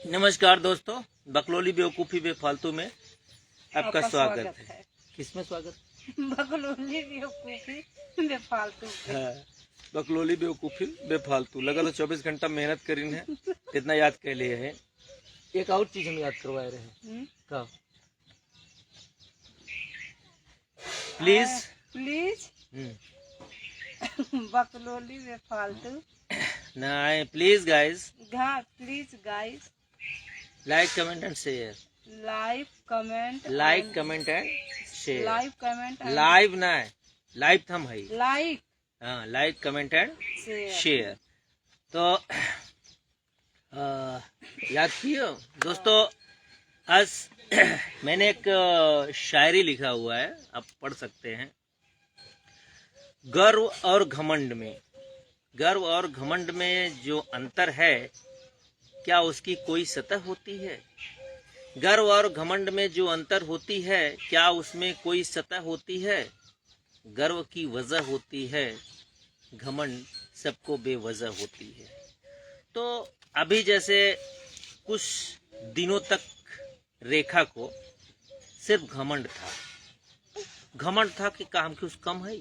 नमस्कार दोस्तों, बकलोली बेवकूफ़ी बेफालतू में आपका स्वागत है। किसमें स्वागत? बकलोली बेवकूफ़ी बेफालतू। हाँ, बकलोली बेवकूफ़ी बेफालतू। लगा तो 24 घंटा मेहनत करी है, इतना याद कर लिए है। एक और चीज हम याद करवाए रहे का प्लीज प्लीज बकलोली बेफालतू नहीं, please guys, please guys, like comment and share. Like comment and share. Live ना है, लाइव थम है। लाइक, हाँ, लाइक कमेंट एंड शेयर। तो याद किए दोस्तों, आज मैंने एक शायरी लिखा हुआ है, आप पढ़ सकते हैं। गर्व और घमंड में जो अंतर है, क्या उसकी कोई सतह होती है? गर्व और घमंड में जो अंतर होती है, क्या उसमें कोई सतह होती है? गर्व की वजह होती है, घमंड सबको बेवजह होती है। तो अभी जैसे कुछ दिनों तक रेखा को सिर्फ घमंड था कि का हम कुछ कम है,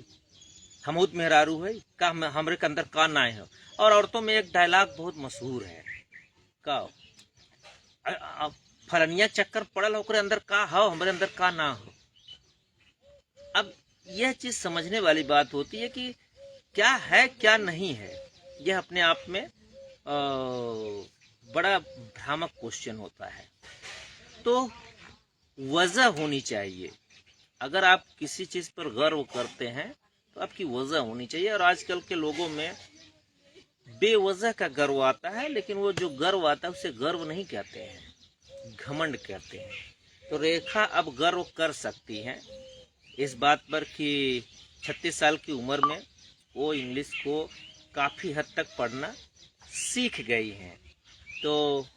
हम उत मेहरारू है का, हमरे के अंदर का ना है। और औरतों में एक डायलॉग बहुत मशहूर है का, फलनिया चक्कर पड़ल ओकरे अंदर का हो, हमरे अंदर का ना हो। अब यह चीज समझने वाली बात होती है कि क्या है क्या नहीं है। यह अपने आप में बड़ा भ्रामक क्वेश्चन होता है। तो वजह होनी चाहिए। अगर आप किसी चीज पर गर्व करते हैं तो आपकी वजह होनी चाहिए। और आजकल के लोगों में बेवजह का गर्व आता है, लेकिन वो जो गर्व आता है उसे गर्व नहीं कहते हैं, घमंड कहते हैं। तो रेखा अब गर्व कर सकती है इस बात पर कि 36 साल की उम्र में वो इंग्लिश को काफ़ी हद तक पढ़ना सीख गई हैं। तो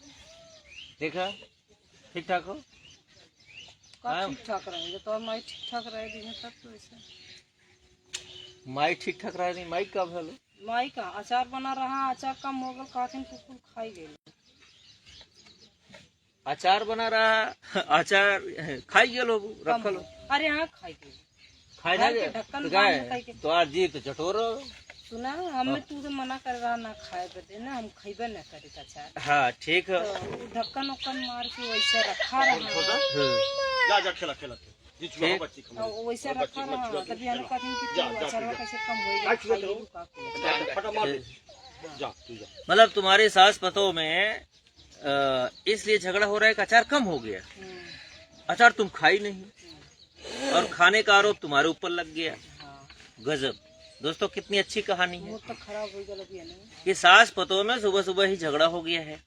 देखा ठीक ठाक हो, ठीक ठाक रहेंगे तो माई ठीक ठाक रहेगी तब तो ऐसे। माई ठीक ठाक रहे नहीं, माई का भलो माई का अचार बना रहा, अचार कम हो गया, कातिन कुकुर खाई गई। अचार बना रहा, अचार खाई गए लोग रख लो। अरे हाँ खाई गई, खाई ना गए तो आज जी तो चटोर सुना, हमें तू तो मना कर रहा ना खाए बदे ना, हम खाइबे ना करी अचार। हाँ ठीक है, तो ढक्कन उक्कन मार के वैसे रखा रहा, जा खेला वैसे रखा रहा, तभी हमें कहते हैं कि अचार कैसे कम होएगा। मतलब तुम्हारे सास पतों में इसलिए झगड़ा हो रहा है कि अचार कम हो गया, अचार तुम खाई नहीं और खाने का आरोप तुम्हारे ऊपर लग गया। गजब दोस्तों, कितनी अच्छी कहानी है। तो खराब हो गया कि सास पतों में सुबह सुबह ही झगड़ा हो गया है।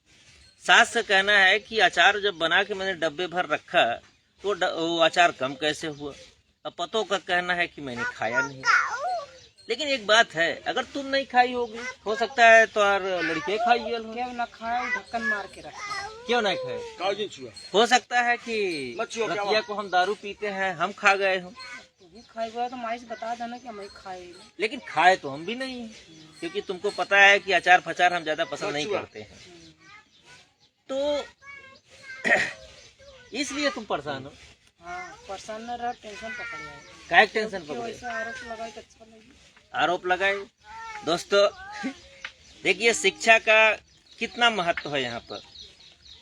सास से कहना है कि अचार जब बना के मैंने डब्बे भर रखा तो वो अचार कम कैसे हुआ। अब पतों का कहना है कि मैंने खाया नहीं। लेकिन एक बात है, अगर तुम नहीं खाई होगी, हो सकता है तो लड़के खाई हो, क्यों ना खाए, ढक्कन मार के रखा, क्यों नहीं खाए। हो सकता है कि रतिया को हम दारू पीते हैं, हम खा गए हो, खाए गए तो माई से बता देना कि हम खाए। लेकिन खाए तो हम भी नहीं, क्योंकि तुमको पता है कि अचार फचार हम ज्यादा पसंद नहीं करते हैं। तो इसलिए तुम परेशान हो। हाँ, परेशान न रह, टेंशन पकड़ जाए। क्या टेंशन पकड़े? आरोप लगाए तो अच्छा लगे। आरोप लगाए दोस्तों। देखिए शिक्षा का कितना महत्व है यहाँ पर।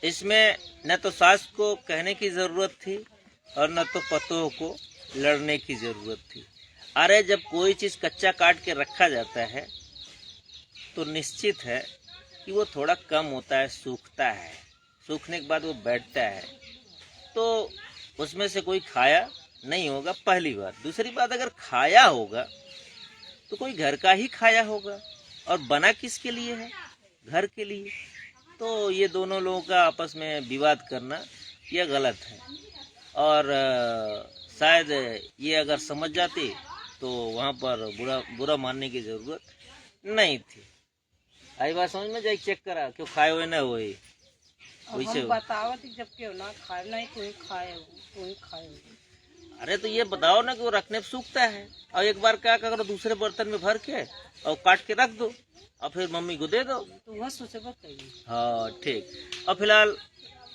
इसमें न तो सास को कहने की जरूरत थी और न तो पतों को लड़ने की जरूरत थी। अरे जब कोई चीज कच्चा काट के रखा जाता है तो निश्चित है कि वो थोड़ा कम होता है, सूखता है, सूखने के बाद वो बैठता है, तो उसमें से कोई खाया नहीं होगा, पहली बात। दूसरी बात, अगर खाया होगा तो कोई घर का ही खाया होगा, और बना किसके लिए है? घर के लिए। तो ये दोनों लोगों का आपस में विवाद करना यह गलत है। और शायद ये अगर समझ जाती तो वहाँ पर बुरा मानने की जरूरत नहीं थी। आई बात समझ में? जाए चेक करा क्यों खाए हुए ना हुए, वैसे बतावत जब क्यों ना खाए, नहीं कोई खाए हो, कोई खाए हो। अरे तो ये बताओ ना कि वो रखने पे सूखता है, और एक बार क्या करो दूसरे बर्तन में भर के और काट के रख दो और फिर मम्मी को दे दो। तो वह सोचबा कहीं हाँ ठीक। और फिलहाल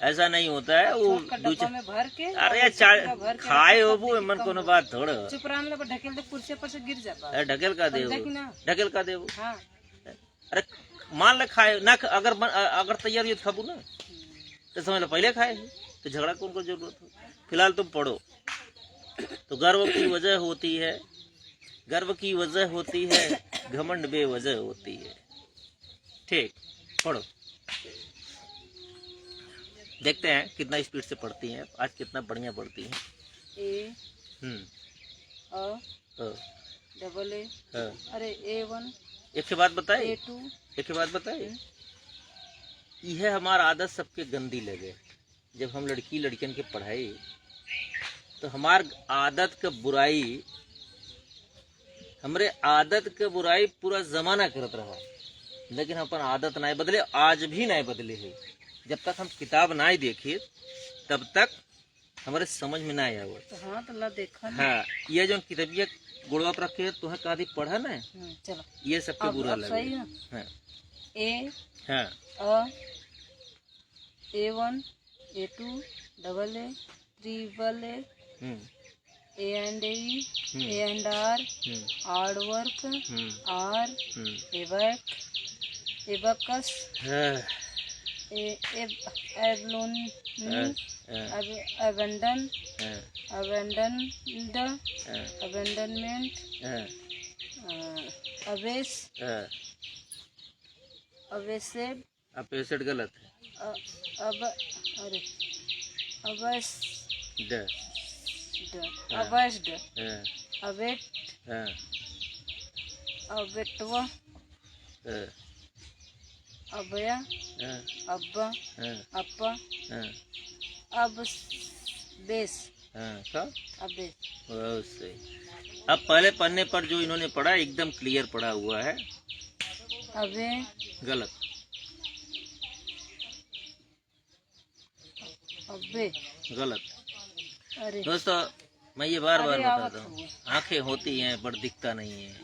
ऐसा नहीं होता है वो छोट का डब्बा में भर के अरे और चाय पूरा भर के खाए रखो, हो तब वो देखी मन कम कोनो हो। बात थोड़ा। चुप रहा में ढकेल दे कुर्सी पर से गिर जाता अरे ढकेल का दे समझा कि ना? ढकेल का दे। हाँ अरे मान ले खाए ना, अगर तैयार हुई तो खाबू ना, तो समझ लो पहले खाए हैं, तो झगड़ा कौन को जरूरत हो। फिलहाल तुम पढ़ो। तो गर्व की वजह होती है, गर्व की वजह होती है, घमंड बेवजह होती है। ठीक, पढ़ो। देखते हैं कितना स्पीड से पढ़ती हैं आज, कितना बढ़िया पढ़ती हैं। ए अ, डबल ए अ। अरे A1 एक के बाद बताए, A2 एक के बाद बताए। यह हमारा आदत सबके गंदी लगे। जब हम लड़की लड़कियन के पढ़ाई तो हमार आदत का बुराई, हमरे आदत के बुराई पूरा जमाना करत रहा, लेकिन हम अपन आदत नहीं बदले, आज भी नहीं बदले है। जब तक हम किताब नहीं देखी तब तक हमारे समझ में नहीं आया। तो हाँ तो ला देखा ना। हाँ, ये जो किताबिया गुड़वा पर रखे तुम्हें कभी पढ़ा ना, चलो ये सबके बुरा लगे। सही है। हाँ ए हाँ A1 A2 double A triple A A and E A and R hard work R abacus abalone abandon abandoned abandonment abyss abyssed अब पेसेट गलत अब अरे है। अबस्ड हाँ, अबेट हाँ, अबेटवा हाँ, अबया हाँ, अब्बा हाँ, अप्पा हाँ, अब बेस हाँ, क्या? अबेस बहुत सही। अब पहले पन्ने पर जो इन्होंने पढ़ा एकदम क्लियर पढ़ा हुआ है, अबे गलत। अबे गलत। अरे दोस्तों मैं ये बार बार अरे बताता आवत हूँ, हुआ। आंखें होती हैं पर दिखता नहीं है।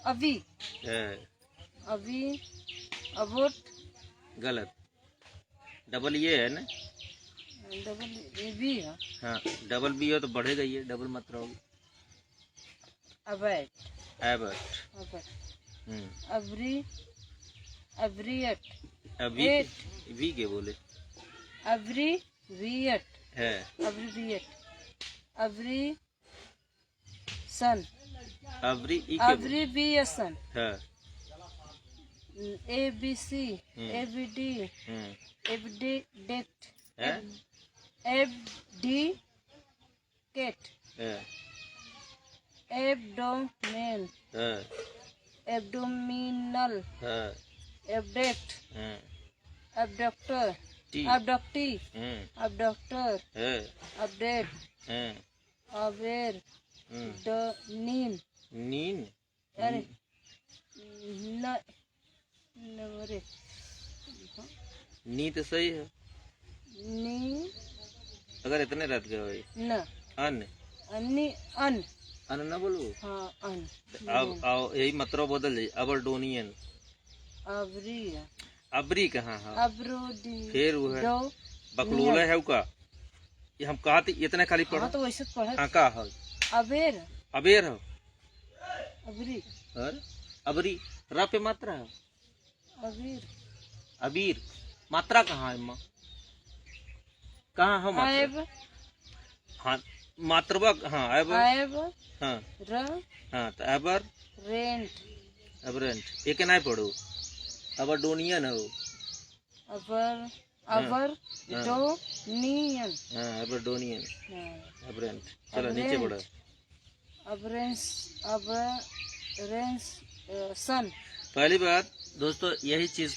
अभी है, अभी अबोट गलत। डबल ये है ना? डबल ए भी है हाँ, डबल बी हो तो बढ़ेगा, ये डबल मत रहोगे। अबैट एबर्ट। अबैट अबरी अबरियट अभी एट वी के बोले अबरी वियट है। अब्रीविएट अब्री सन अबरी ई के बोले अब्रीविएशन है। ABC ABD एबडिकेट है? एबडिकेट है, एब्डोमेन है, एब्डोमिनल है, एबडेक्ट है, एबडक्टर टी, अबडक्टी है, अबडक्टर है, अपडेट है, अवेर नीन नीन। अरे न अरे नी तो सही है, नी अगर इतने रट गए भाई। न अन अन्नी अन अन ना बोलो। हाँ अन अब आओ यही मतलब बदल जाए, अबरडोनियन। अबरी अबरी कहाँ है? अबरोडी फिर वो है दो बकलोला है का, ये हम कहा थे इतने खाली पढ़ा। हाँ तो वैसे पढ़े हाँ का है? अबेर अबेर हो अबरी और अबरी रा पे मात्रा है। अबीर अबीर मात्रा कहाँ है माँ? कहाँ है मात्रा? आयब हाँ मात्रवा। हाँ एबर। आयब हाँ र हाँ तो एबर रेंट एबरेंट एक नहीं पढ़ो, अबरडोनियन है वो। अबर अबर दो नियन हाँ एबरडोनियन एबरेंट। चलो नीचे एबरेंट। बढ़ो। अबरेंस सन पहली बात दोस्तों यही चीज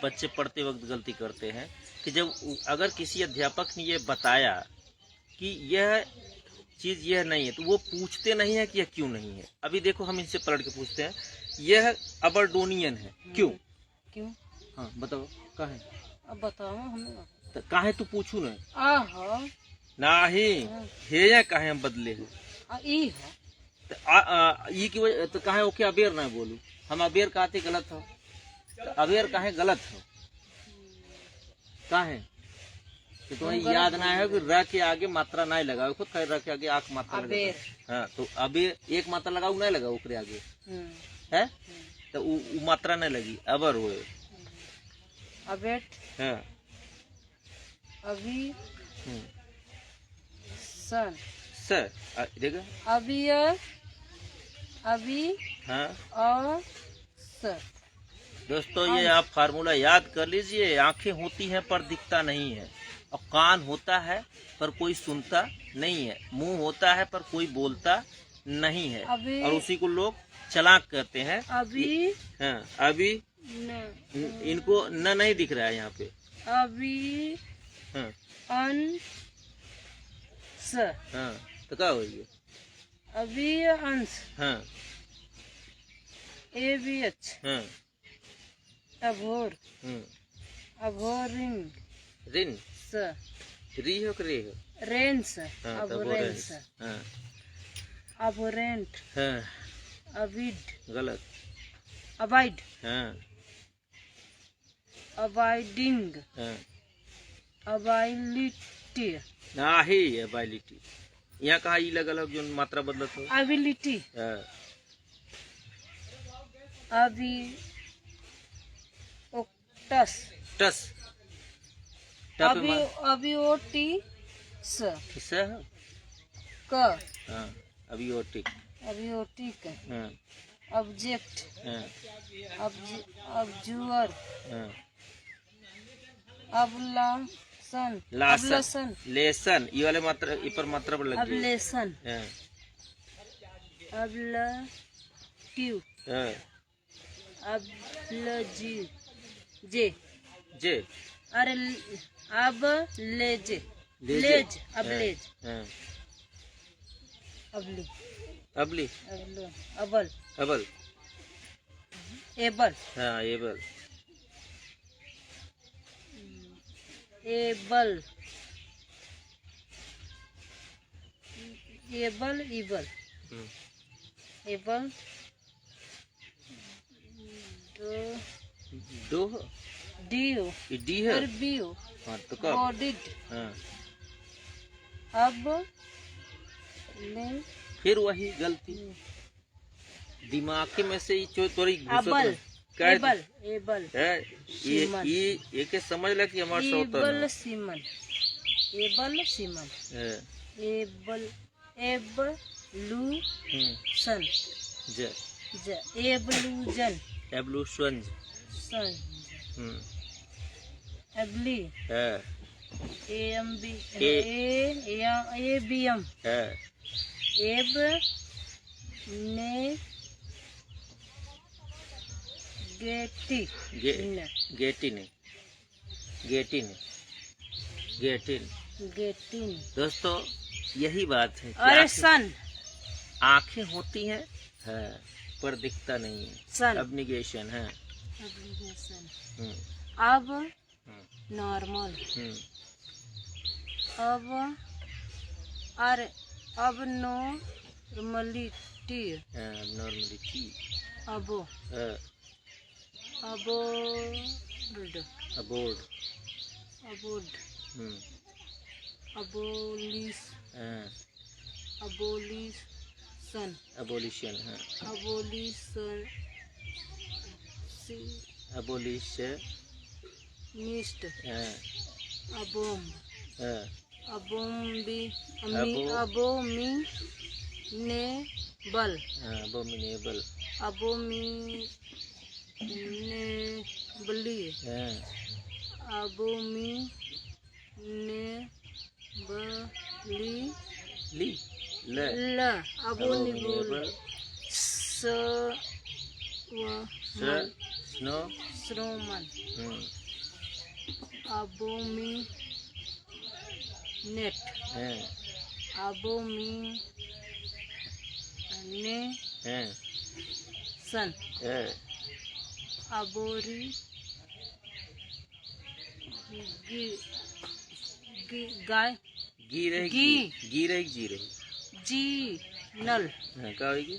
बच्चे पढ़ते वक्त गलती करते हैं कि जब अगर किसी अध्यापक ने ये बताया कि यह चीज यह नहीं है तो वो पूछते नहीं है कि यह क्यों नहीं है। अभी देखो हम इनसे पलट के पूछते हैं, यह अबरडोनियन है क्यों? क्यों? हाँ बताओ कहाँ है? अब बताओ हमें तो कहाँ है तू पूछू ना आहा नाही हे या कहाँ हम बदले हैं ई है तो ई की वजह तो कहे ओके अबेर ना बोलू, हम अबेर कहते गलत हो, तो अबेर कहे गलत हो, कहे तो तुम्हें याद ना है कि र के आगे मात्रा नहीं लगाओ, खुद कहे र के आगे आख मात्रा अबेर। हाँ, तो अबेर एक मात्रा लगाओ नहीं लगाओ ओकरे आगे है, तो उ मात्रा नहीं लगी, अबर हुए। अबेट, हाँ, अभी, सन, सर देखा, अभी हाँ और सर। दोस्तों ये आप फार्मूला याद कर लीजिए। आंखें होती हैं पर दिखता नहीं है, और कान होता है पर कोई सुनता नहीं है, मुंह होता है पर कोई बोलता नहीं है, और उसी को लोग चालाक कहते हैं। अभी, हाँ, अभी इनको न नहीं दिख रहा है यहाँ पे। अभी, हाँ, अंश, हाँ, तो क्या हो गया? अभी अंश, हाँ, ABH, हाँ, अभोर, अभोरिंग, रिन, स, री हो कि रे हो? रेंस, हाँ, तो अभोरेंस, हाँ, अभोरेंट, हाँ, अविड, गलत, अबाइड, हाँ, अबाइडिंग, हाँ, अबाइलिटी, ना ही एबिलिटी। यहाँ कहा ई लगा जो मात्रा बदलत हो। अबिलिटी, हाँ, अभी, ओक्टस, टस, अभी, अबियोटी, स, किससे? क, हाँ, अबियोटिक, अबियोटिक, हाँ, ऑब्जेक्ट, हाँ, ऑब्जूअर, हाँ, अबलासन, लासन, लेसन, ये वाले मात्रा ये पर मात्रा पर लग गई। अबलेसन, हाँ, अबलट्यू, हाँ, अबलजी, जे, जे, अरे अब लेजे, लेजे, लेज, अबलेज, हाँ, अबली, अबली, अबल, अबल, एबल, हाँ, एबल, एबल, एबल, इबल, एबल, दो, डियो, ये डी है। बियो, हाँ, तो कब? बॉडिड, हाँ, अब ले, फिर वही गलती दिमाग में से ही जो थोड़ी अबल, एबल, एबल, है, सीमन। ये के समझ ला कि हमारे एबल सीमन, एबल सीमन, है। एबल, एबलूसन, ज, एबलूजन, एब्लूशन, सन, एबली, है, एएमबी, ए- एबीएम, है, एब, ने, गेटी, गेटिन, गेटिन, गेटिन। गेटिन, दोस्तों यही बात है कि अरे सन, आंखें होती हैं है, पर दिखता नहीं है। सन, अब्निगेशन है। एब्लिगेशन, अब नॉर्मल, अब अरे अब नॉर्मलिटी, नॉर्मलिटी, अबो, aboard, aboard, aboard, abolish, abolition, abolition है, अबोलिशन, अबोलिशनिस्ट, अबोम, अबोम्बी, अबोमिनेबल, अबोमिनेबल, अबोमिनेबली, अबोमिनेबली, ली, ल, अबोनिबल, स्नो, श्रोमन, अबोमिनेट, अबोमिनेशन, अबोरी, गाय, गी रहेगी, गी, गी रहेगी, जी रहेगी, जी, नल हाँ, का होगी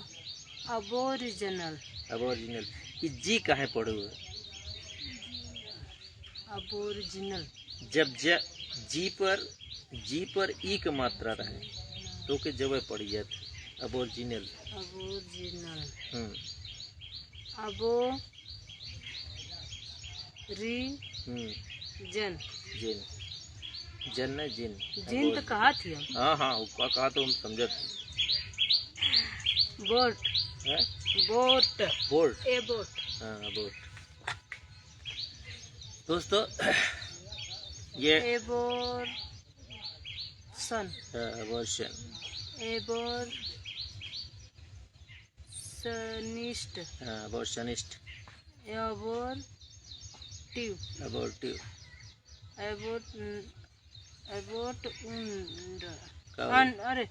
अबोरिजिनल अबोरिजिनल। ये जी काहे पढ़ू है? अबोरिजिनल जब जी पर ई का मात्रा रहे तो के जब पड़ जाते अबोरिजिनल। अबोरिजिनल हम्म अबो री हम्म जन जिन जन न जिन जिन तो कहा थी हम हाँ हाँ उसका कहा तो हम समझत बोट हैं? बोट बोर्ड ए बोट हाँ बोर्ड। दोस्तों ये एबोर सन अबॉर्शन एबोर सनिस्ट अबॉर्शनिस्ट एबोर टिव अबॉर्टिव एबोट एबोट उंड का अरे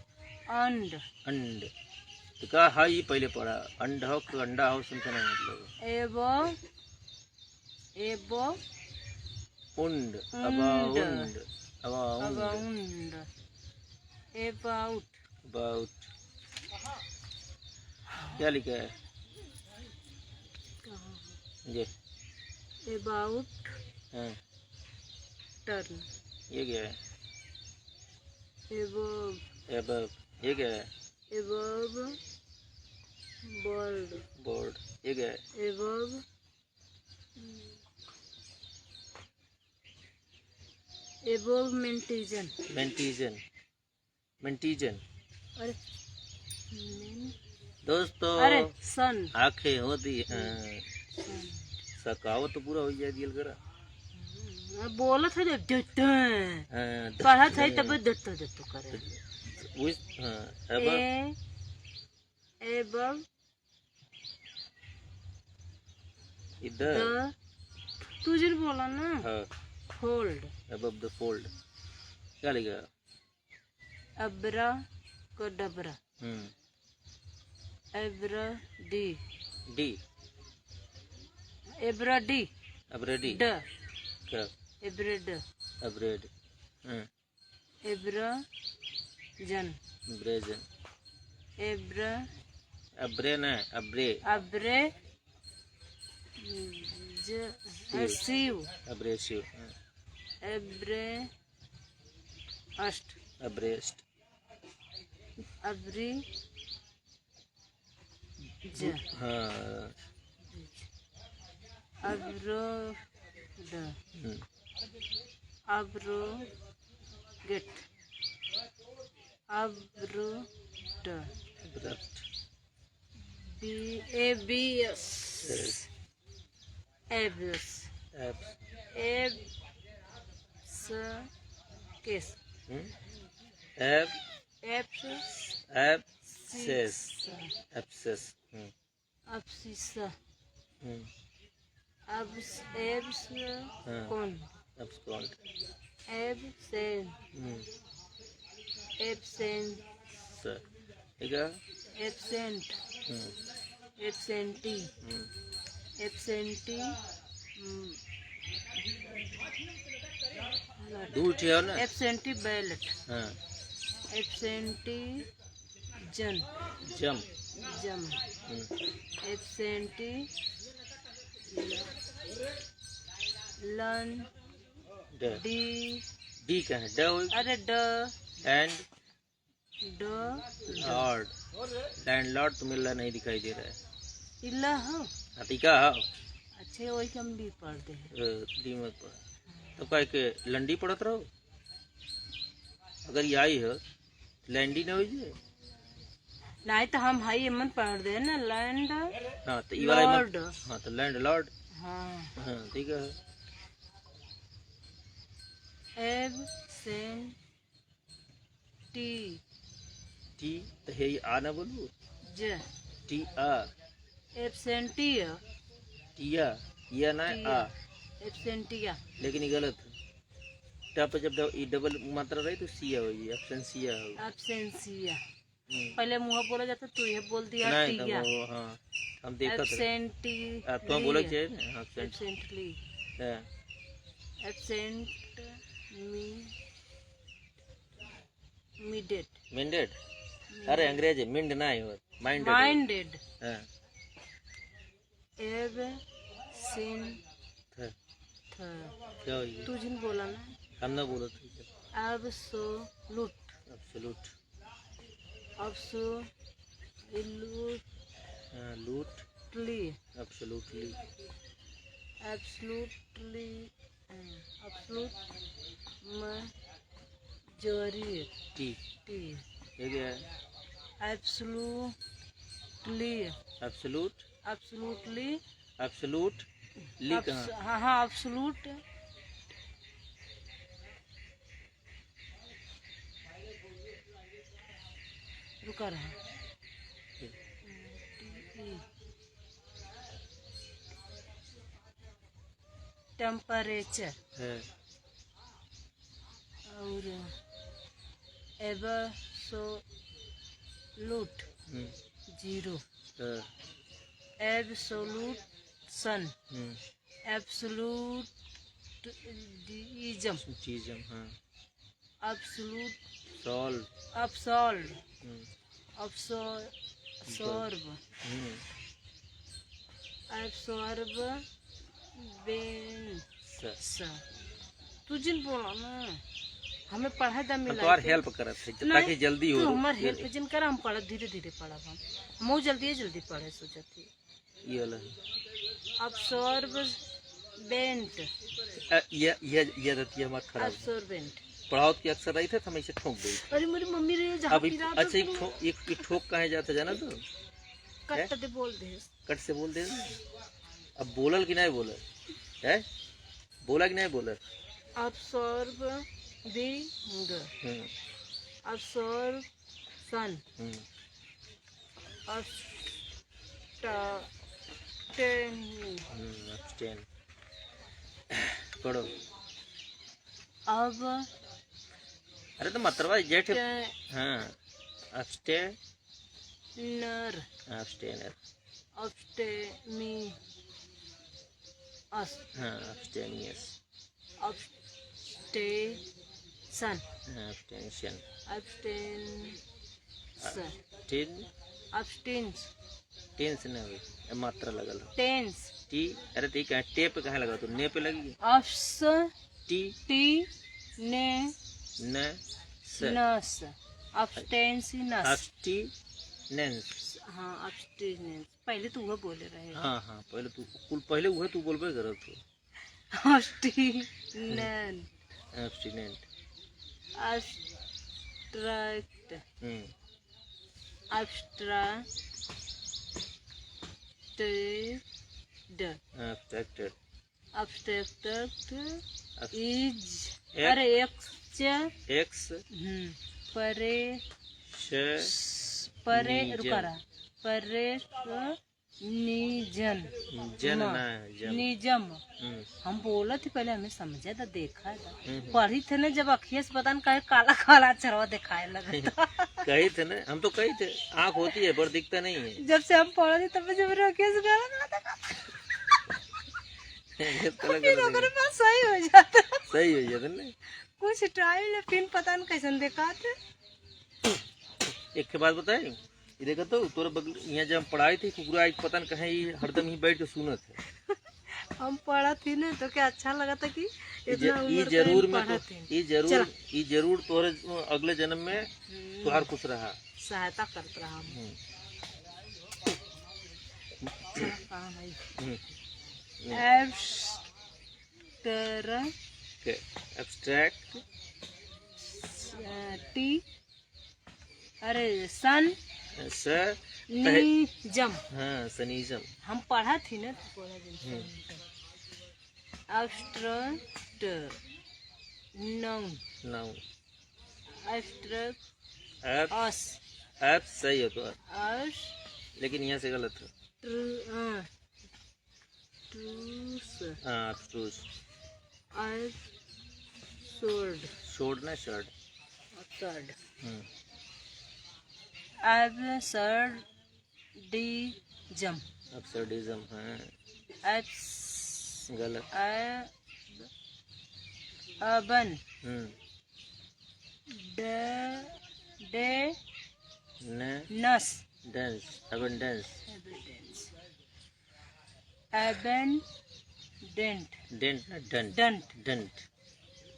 अंड अंड तो का है ये पहले पढ़ा अंड हो कि अंडा हो सुनते नहीं मतलब एबो एबो उंड उंड abound abound abound about about क्या लिखा है ये? एबाउट हाँ टर्न ये क्या है? एबोव एबव ये क्या है? एबोव बोल्ड बोर्ड ये क्या है? Above above mentioned mentioned mentioned. अरे मेन दोस्तों अरे सन आंखें होती हैं सकाओ तो पूरा हो जाए दिल करा। बोला था जो डट हाँ, पढ़ा था तब डट डट करे उस हाँ अब ए एबव इधर द तुझे बोला ना हाँ फोल्ड above the fold क्या लिखा? अब्रा को डबरा एब्रा डी डी एब्रा डी अब्रेडी ड क्या? एब्रेड अब्रेड एब्रा जन ब्रेजन एब्रा अब्रे न अब्रे अब्रे सीव अब्रेसिव एब्रे अष्ट अब्रेस्ट अब्री ज हाँ अब्रो ड अब्रो गेट अब्रो ड abrupt B A B S एब्स एब स केस एब एप्स एब्सेस एब्सेस अब्सिस अब्स एब्स हाँ। कौन एब्सकॉन्ड एब्सेंट एब्सेंट ठीक है एब्सेंट एब्सेंटी एब्सेंटी दूर थे हो ना एब्सेंटी बैलेट हाँ एब्सेंटी जन जम जम एब्सेंटी लन ड डी डी का है ड अरे ड एंड ड लॉर्ड लैंडलॉर्ड तो मिल रहा नहीं दिखाई दे रहा है इल्ला हो अतिका हाँ अच्छे वही कम डी पढ़ते हैं डी मत पढ़ तो कह के लंडी पढ़त रहो अगर ये आई है लैंडी न हो जाए नहीं तो हम हाई एमन पढ़ दे ना लैंड हाँ तो ये वाला लॉर्ड हाँ तो लैंड लॉर्ड हाँ हाँ ठीक है एब्सेंटी टी तो है ये आ ना बोलू ज टी आ एब्सेंटी टिया या ना आ एब्सेंटिया लेकिन ये गलत है टा पे जब ये डबल मात्रा रही तो सिया हो ये एब्सेंसिया हो एब्सेंसिया पहले मुँह बोला जाता तू ये बोल दिया नहीं तो टिया वो हाँ हम देखा था एब्सेंटी तो बोला चाहिए ना एब्सेंट एब्सेंटली एब्सेंट मी मीडेट मैंडेट अरे अंग्रेजी मिंड ना ही हो, माइंडेड। माइंडेड। हाँ। थ- क्या हो ये? तू जिन बोला ना। हम ना बोलो तो absolute. Absolute. Absolutely. Absolutely. Absolutely. Absolute majority. ये क्या है? एब्सोल्युटली। एब्सोल्यूट। एब्सोल्युटली। एब्सोल्यूट ली कहाँ? हाँ हाँ, एब्सोल्यूट। रुका रहा। टेम्परेचर है। और एब्सोल्यूट जीरो। है। Absolute sun. एब्सोल्यूटिज्म। चीज़म। हाँ। Absolute. Solve. Absolve. Absorb. Absorb बेंस। तू जिन बोला ना, हमें पढ़ा दा मिला। तो और हेल्प करत है ताकि जल्दी हो। तू हमार हेल्प जिन कर, हम पढ़ धीरे धीरे पढ़ब। हम जल्दी पढ़े सोचती। ये वाला अब्सॉर्ब बेंट। ये रहती है हमारा खराब। अब्सॉर्बेंट। पढ़ाओ की अक्सर आई थे तो हम इसे ठोक गई। अरे मेरी मम्मी रे अब अच्छा एक ठोक कहाँ जाता जाना तो कट दे बोल दे। कट से बोल दे। अब बोलल कि नहीं बोलल है? बोला कि नहीं बोलल? Absorbing. अब्सॉर्प्शन। अब्सटेन। पढ़ो। अब अरे तो मतलब जेठ। हाँ। अब्सटेनर। अब्सटेनर। अब्सटेमियस। हाँ अब्सटेनियस। अब्सटेशन। अब्सटेंशन। अब्सटेंस। टेंस ना हुई मात्रा लगल हो। टेंस। टी। अरे ती कहाँ टे पे कहाँ लगा? तो ने पे लगी। अब्स टी टी ने न नस। अब्सटेंसिनस। अब्सटिनेंस। हाँ, अब्सटेंस। पहले तू वो बोले रहे। हाँ हाँ पहले तू पहले वह तू बोलबे करत हो। अब्सटिनेंट। एब्स्टिनेंट। अब्स्ट्रैक्ट। एब्स्ट्रैक्टेड। अब्स्ट्रैक्टेड इज। एक- अरे एक्स परे परे रुका रहा। परे निजन जन ना जन। निजम। हम बोला थी पहले, हमें समझा था, देखा था, पढ़ी थे ना जब अखिया से पता नहीं कहे काला काला चरवा दिखाए लगा था। कही थे ना हम तो कही थे आँख होती है पर दिखता नहीं है। जब से हम पढ़ा थी तब जब मेरे अखिया से काला पास सही हो जाता। सही हो जाता ना। कुछ टाइम पिन पता नहीं कैसे देखा थे। एक के बाद बताए ये देखा तो तोरे बगल यहाँ जब हम पढ़ाई थी कुकुरा एक पता नहीं कहीं हरदम ही बैठ के सुनत है। हम पढ़ा थी ना तो क्या अच्छा लगा था कि इतना ये जरूर में तो ये जरूर तोरे अगले जन्म में तुहार खुश रहा सहायता करता रहा। Abstract T. अरे सन निजम। हाँ सनीजम। हम पढ़ा थी ना तो पढ़ा दिन। Abstract noun. एब्स्ट्रैक्ट अस। एप सही है तो अस। लेकिन यहाँ से गलत है। ट्रूस। शोर्ड ना शर्ट। एब्सर्डिज्म। एब्सर्डिज्म। हाँ गलत। अबन। नस डेंस अबंडेंस एबेंडेंट डेंट ना डंट डंट डंट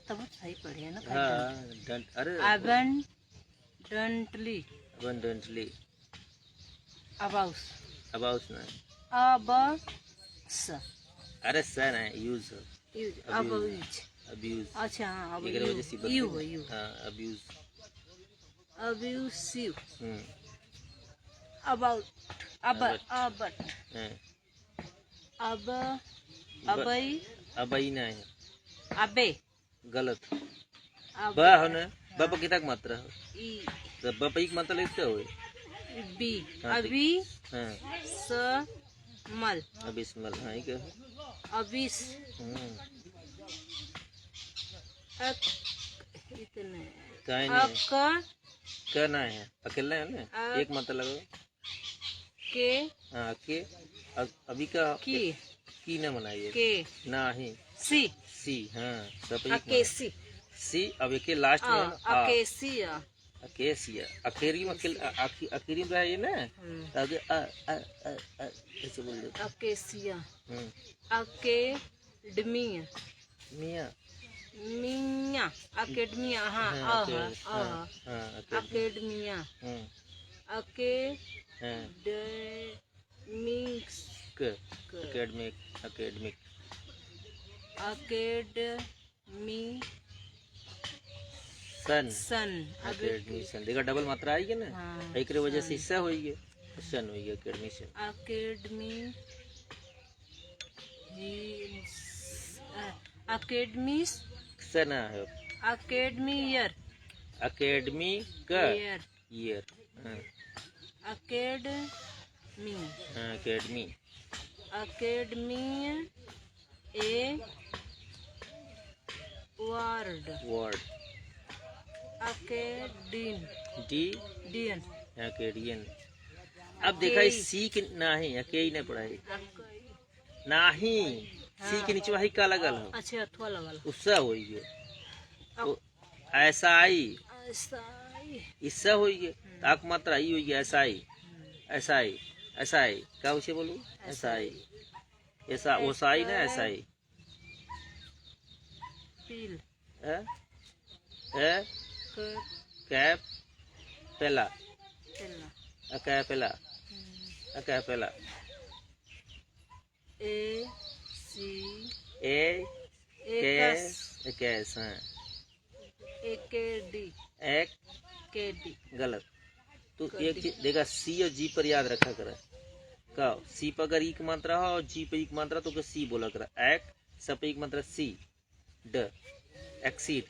तब सही पढ़े ना हाँ डंट अरे एबेंडेंटली अबंडेंटली अबाउस अबाउट ना अबस अरे सर है यूज अब्यूज अब्यूज अच्छा हाँ एक वजह से यू बदले हाँ abuse abusive hmm about About. Abbott हाँ, अब अबई अबई ना है अबे गलत अब ब हो ना ब पर कितना मात्रा हो ई तो ब पर एक मात्रा लिखते हो बी हाँ, अभी हाँ स मल अबिस्मल हाँ ये क्या है अबिस हम्म अक इतने काहे नहीं है अक करना है अकेला है ना अ- एक मात्रा लगाओ के हाँ के अभी का की ना बनाइए के ना ही सी सी हाँ सब एक अकेसी सी अब एक लास्ट में है ना आ अकेसिया अकेसिया अकेरी में अकेरी में है ना आगे ऐसे बोल दो अकेसिया हम्म अकेडमिया मियाँ मिया अकेडमिया हाँ हाँ, हाँ हाँ अकेडमिया हम्म हाँ अकेडमिक्स एकेडमिक एकेडमिक अकेडमी सन सन एकेडमिशन देखा डबल मात्रा आई है ना हाँ, एक वजह से हिस्सा हो गया सन हो गया एकेडमिशन अकेडमी अकेडमी सन है अकेडमी ईयर एकेडमी का ईयर ईयर हाँ अकेडमी हाँ academy academy a word word अकेडिन डी डियन अकेडियन अब देखा इस सी के नाही अकेई ने पढ़ाई नाही सी के नीचे वही काला गल हो अच्छा अथवा लगल उससा हो गया तो ऐसा आई इससा हो गया ताक मात्रा आई हुई ऐसा आई ऐसा आई ऐसा आई क्या उसे बोलूं ऐसा आई ऐसा ओसा आई ना ऐसा आई पील ए कैप पेला अकैपेला अकैपेला ए सी ए एकस कैस हाँ एकेडी एक केडी गलत तो एक चीज देखा सी और जी पर याद रखा करा का सी पर अगर एक मात्रा हो और जी पर एक मात्रा तो सी बोला करा एक सब पे एक मात्रा सी ड एक्सीड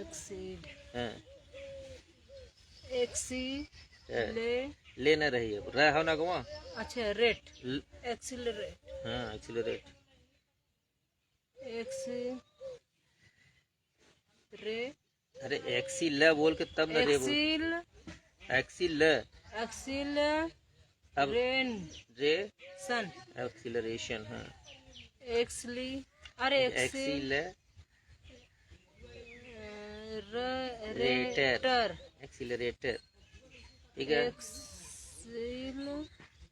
एक्सीड हाँ एक्सी ले ले न रही है रह हो ना गवा अच्छा रेट एक्सीलरेट हाँ एक्सीलरेट एक्सी रे अरे एक्सी ल बोल के तब न रे बोल एक्सील एक्सील एक्सील अब रेन रे सन एक्सीलरेशन हाँ एक्सली अरे एक्सील रेटर एक्सीलरेटर ठीक है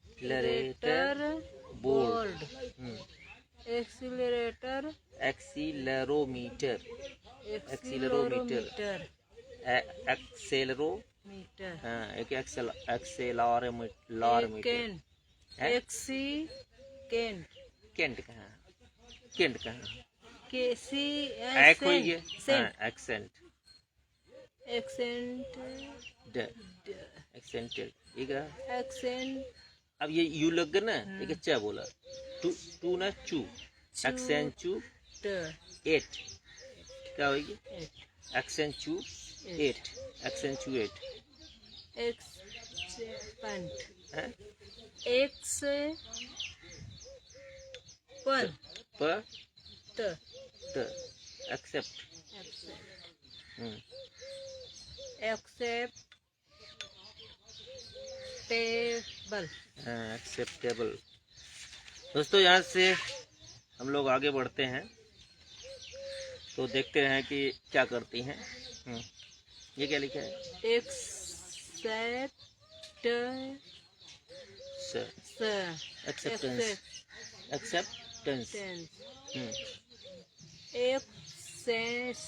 एक्सीलरेटर बोल्ड एक्सीलरेटर एक्सीलरोमीटर एक्सीलरोमीटर एक्सेलरोमीटर हाँ एक एक्सेलरोमीटर एक्सी केंट केंट कहाँ केंट कहाँ केसी एक हो गया हाँ एक्सेंट एक्सेंट एक्सेंटेड ठीक है एक्सेंट अब ये यू लग गया ना एक चा बोला टू टू ना चू एक्सेंचू एट क्या होगी एक्सेंचू एट एक्सेंचू एट एक्सपेंट हैं एक्स पर प त ट एक्सेप्ट एक्सेप्टेबल एक्सेप्टेबल दोस्तों यहाँ से हम लोग आगे बढ़ते हैं तो देखते हैं कि क्या करती हैं ये क्या लिखा है acceptable acceptance acceptance access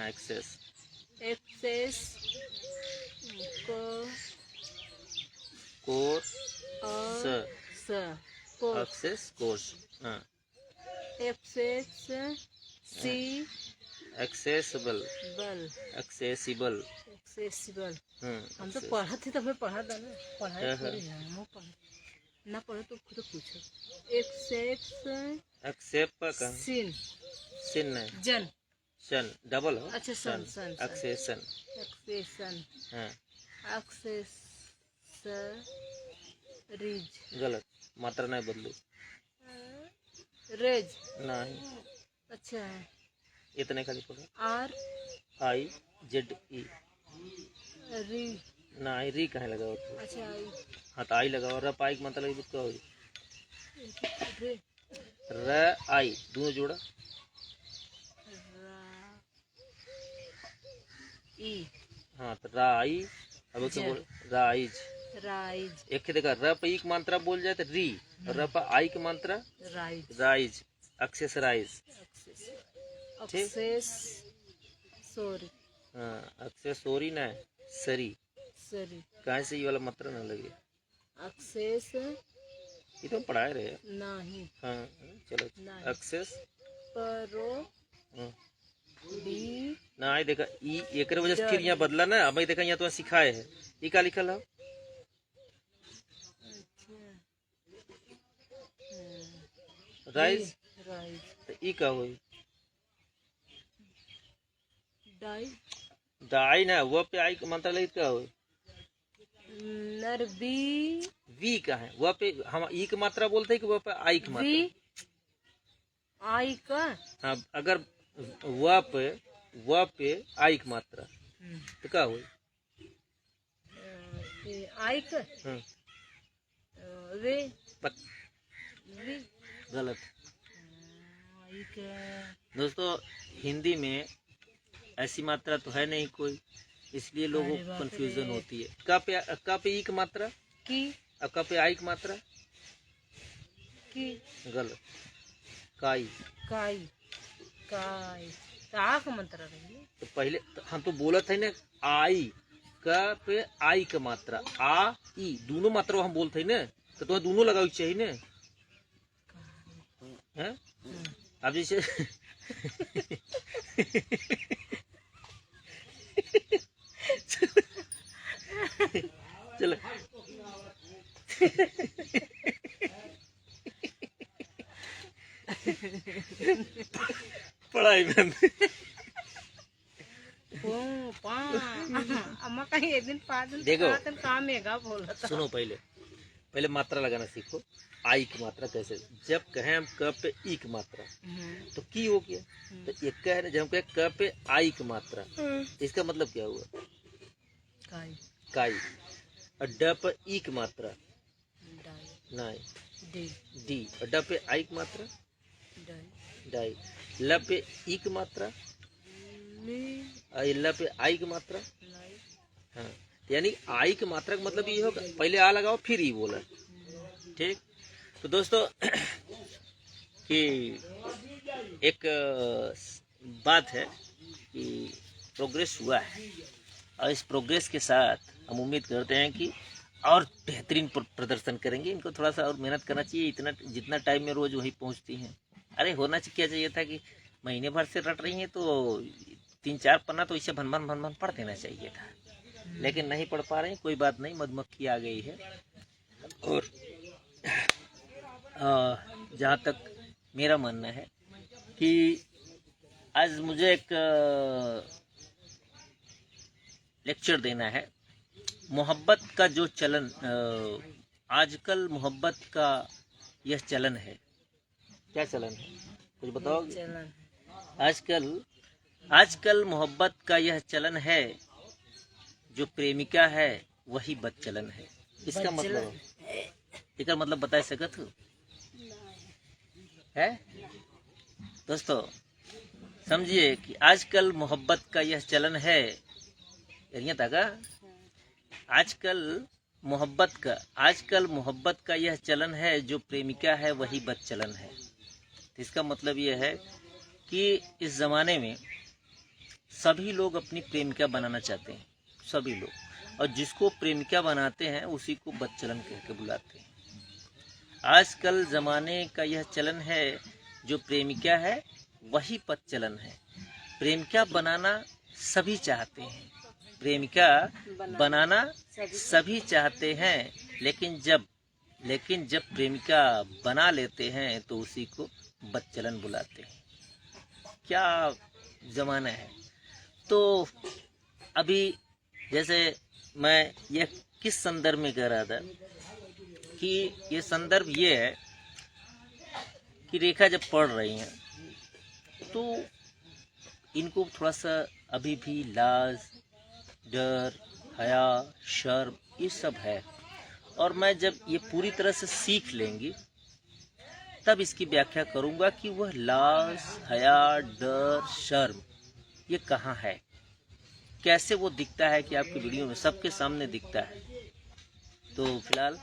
access access course course access course access सी एक्सेसिबल एक्सेसिबल एक्सेसिबल हम तो पढ़ा थे तब पढ़ा था ना पढ़ाई थोड़ी है हम पढ़ा ना पढ़े तो खुद पूछो एक्सेप्ट एक्सेप्ट का सिन सिन है जन सन डबल हो अच्छा सन सन एक्सेशन एक्सेशन हाँ एक्सेस रिज गलत मात्रा नहीं बदलो रेज नहीं अच्छा है इतने खाली पढ़ो आर आई जेड ई री नहीं री कहाँ लगाओ तो अच्छा आई हाँ तो आई लगाओ र पाई का मतलब क्या हो रे र आई दोनों जोड़ा ई हाँ तो राई अब क्या बोल राइज राइज एक देखा र पे ई की मात्रा बोल जाए तो री और र पे आई की मात्रा rise rise access rise access sorry हाँ एक्सेस सोरी ना सरी सॉरी कहाँ से ये वाला मात्रा ना लगे एक्सेस ये तो पढ़ाए रहे नहीं हाँ चलो नहीं। एक्सेस परो हाँ डी ना आई देखा ई एक वजह से फिर यहाँ बदला ना अब देखा यहाँ तो सिखाए है ये का लिखल है राइज राइज तो ई का हुई डाई दाई ना वो पे आई का मंत्र लगी क्या हुई नर बी वी का है वह पे हम ई की मात्रा बोलते हैं कि वह पे आई की वी मात्रा आई का हाँ अगर वह पे आई की मात्रा तो क्या हुई आई का हाँ वे पक वी गलत आई का दोस्तों हिंदी में ऐसी मात्रा तो है नहीं कोई इसलिए लोगों अरे को बाप कंफ्यूजन रे। होती है का पे ई की मात्रा की और का पे आई की मात्रा की गलत काई काई काई का मंत्र रही तो पहले हम तो बोला था ना आई का पे आई का मात्रा आ ई दोनों मात्रा हम बोलते हैं ना तो तुम्हें दोनों लगाओ चाहिए ना हैं अब जैसे चलो पढ़ाई में अम्मा कहीं एक दिन पाँच दिन देखो। काम है बोला था सुनो पहले मात्रा लगाना सीखो आई की मात्रा कैसे जब कहें हम क पे ई की मात्रा तो की हो गया तो एक का है ना जब हम कहें क पे आई की मात्रा इसका मतलब क्या हुआ काई काई और ड पे ई की मात्रा डाई नहीं डी डी और ड पे आई की मात्रा डाई डाई ल पे ई की मात्रा ली और ल पे आई की मात्रा लाई हाँ यानी आई की मात्रा का मतलब ये होगा पहले आ लगाओ फिर ई बोला ठीक तो दोस्तों कि एक बात है कि प्रोग्रेस हुआ है और इस प्रोग्रेस के साथ हम उम्मीद करते हैं कि और बेहतरीन प्रदर्शन करेंगे इनको थोड़ा सा और मेहनत करना चाहिए इतना जितना टाइम में रोज वही पहुंचती हैं अरे होना क्या चाहिए था कि महीने भर से रट रही हैं तो 3-4 पन्ना तो इसे भन भन पढ़ देना चाहिए था लेकिन नहीं पढ़ पा रहे हैं कोई बात नहीं मधुमक्खी आ गई है और जहाँ तक मेरा मानना है कि आज मुझे एक लेक्चर देना है मोहब्बत का जो चलन आजकल मोहब्बत का यह चलन है क्या चलन है कुछ बताओ चलन आजकल मोहब्बत का यह चलन है जो प्रेमिका है वही बदचलन है इसका मतलब बता सकत हो है दोस्तों समझिए कि आजकल मोहब्बत का यह चलन है आजकल मोहब्बत का, आजकल मोहब्बत का यह चलन है, जो प्रेमिका है वही बदचलन है। तो इसका मतलब यह है कि इस ज़माने में सभी लोग अपनी प्रेमिका बनाना चाहते हैं, सभी लोग, और जिसको प्रेमिका बनाते हैं उसी को बदचलन कह के बुलाते हैं। आजकल ज़माने का यह चलन है, जो प्रेमिका है वही बदचलन है। प्रेमिका बनाना सभी चाहते हैं, प्रेमिका बनाना सभी चाहते हैं, लेकिन जब प्रेमिका बना लेते हैं तो उसी को बदचलन बुलाते हैं। क्या ज़माना है। तो अभी जैसे मैं यह किस संदर्भ में कह रहा था कि ये संदर्भ ये है कि रेखा जब पढ़ रही हैं तो इनको थोड़ा सा अभी भी लाज, डर, हया, शर्म ये सब है, और मैं जब ये पूरी तरह से सीख लेंगी तब इसकी व्याख्या करूँगा कि वह लाज, हया, डर, शर्म ये कहाँ है, कैसे वो दिखता है कि आपकी वीडियो में सबके सामने दिखता है। तो फिलहाल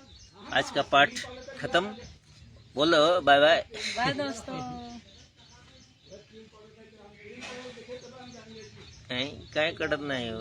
आज का पाठ खत्म। बोलो बाय बाय। बाय दोस्तों। कहीं कटत नहीं हो।